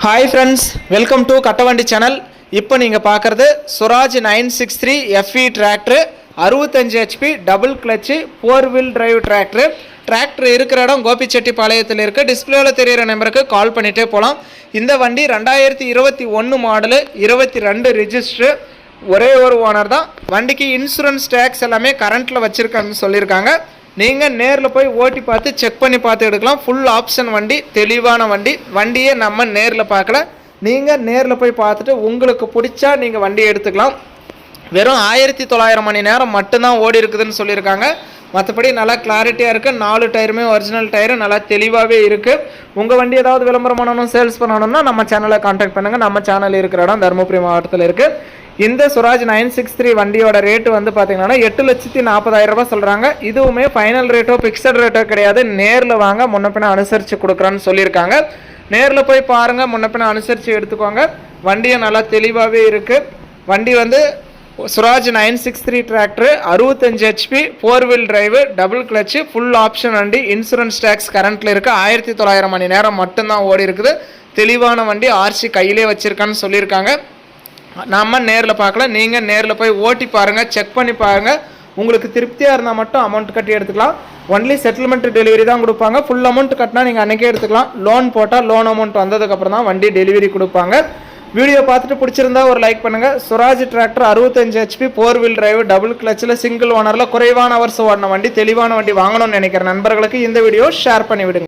Hi friends, welcome to Kattavandi channel. இப்போ நீங்கள் பார்க்குறது Swaraj 963 FE tractor 65 HP double clutch 4 wheel drive tractor இருக்கிற இடம் கோபிச்செட்டிப்பாளையத்தில் இருக்குது. டிஸ்பிளேவில் தெரிகிற நம்பருக்கு கால் பண்ணிகிட்டே போகலாம். இந்த வண்டி 2021 மாடலு 22 ரிஜிஸ்டரு, ஒரே ஒரு ஓனர் தான். வண்டிக்கு இன்சூரன்ஸ் டேக்ஸ் எல்லாமே கரண்ட்டில் வச்சுருக்கான்னு சொல்லியிருக்காங்க. நீங்கள் நேரில் போய் ஓட்டி பார்த்து செக் பண்ணி பார்த்து எடுக்கலாம். ஃபுல் ஆப்ஷன் வண்டி, தெளிவான வண்டி. வண்டியை நம்ம நேரில் பார்க்கல, நீங்கள் நேரில் போய் பார்த்துட்டு உங்களுக்கு பிடிச்சா நீங்கள் வண்டியை எடுத்துக்கலாம். வெறும் 1900 மணி நேரம் மட்டும்தான் ஓடி இருக்குதுன்னு சொல்லியிருக்காங்க. மற்றபடி நல்லா கிளாரிட்டியாக இருக்குது. 4 டயருமே ஒரிஜினல் டயரு, நல்லா தெளிவாகவே இருக்குது. உங்கள் வண்டி ஏதாவது விளம்பரம் பண்ணணும், சேல்ஸ் பண்ணணும்னா நம்ம சேனலை கான்டாக்ட் பண்ணுங்கள். நம்ம சேனல் இருக்கிற இடம் தருமபுரி மாவட்டத்தில் இருக்குது. இந்த சுராஜ் 963 வண்டியோட ரேட்டு வந்து பார்த்தீங்கன்னா 8,40,000 ரூபாய் சொல்கிறாங்க. இதுவுமே ஃபைனல் ரேட்டோ ஃபிக்ஸட் ரேட்டோ கிடையாது. நேரில் வாங்க, முன்னப்பின அனுசரித்து கொடுக்குறேன்னு சொல்லியிருக்காங்க. நேரில் போய் பாருங்கள், முன்னப்பின அனுசரித்து எடுத்துக்கோங்க. வண்டியும் நல்லா தெளிவாகவே இருக்குது. வண்டி வந்து Swaraj 963 tractor 65 HP 4 wheel drive double clutch full option வண்டி. இன்சூரன்ஸ் டேக்ஸ் கரண்ட்டில் இருக்குது. 1900 மணி நேரம் மட்டும்தான் ஓடி இருக்குது. தெளிவான வண்டி. ஆர்சி கையிலே வச்சுருக்கான்னு சொல்லியிருக்காங்க. நம்ம நேரில் பார்க்கல, நீங்கள் நேரில் போய் ஓட்டி பாருங்கள், செக் பண்ணி பாருங்கள். உங்களுக்கு திருப்தியாக இருந்தால் மட்டும் அமௌண்ட் கட்டி எடுத்துக்கலாம். ஒன்லி செட்டில்மெண்ட் டெலிவரி தான் கொடுப்பாங்க. ஃபுல் அமௌண்ட் கட்டினா நீங்கள் அன்றைக்கே எடுத்துக்கலாம். லோன் போட்டால் லோன் அமௌண்ட் வந்ததுக்கப்புறம் தான் வண்டி டெலிவரி கொடுப்பாங்க. வீடியோ பார்த்துட்டு பிடிச்சிருந்தா ஒரு லைக் பண்ணுங்கள். Swaraj tractor 65 HP 4 wheel drive double கிளச்சில் சிங்கிள் ஓனரில் குறைவான ஹவர்ஸ் ஓடின வண்டி, தெளிவான வண்டி வாங்கணும்னு நினைக்கிற நண்பர்களுக்கு இந்த வீடியோ ஷேர் பண்ணிவிடுங்க.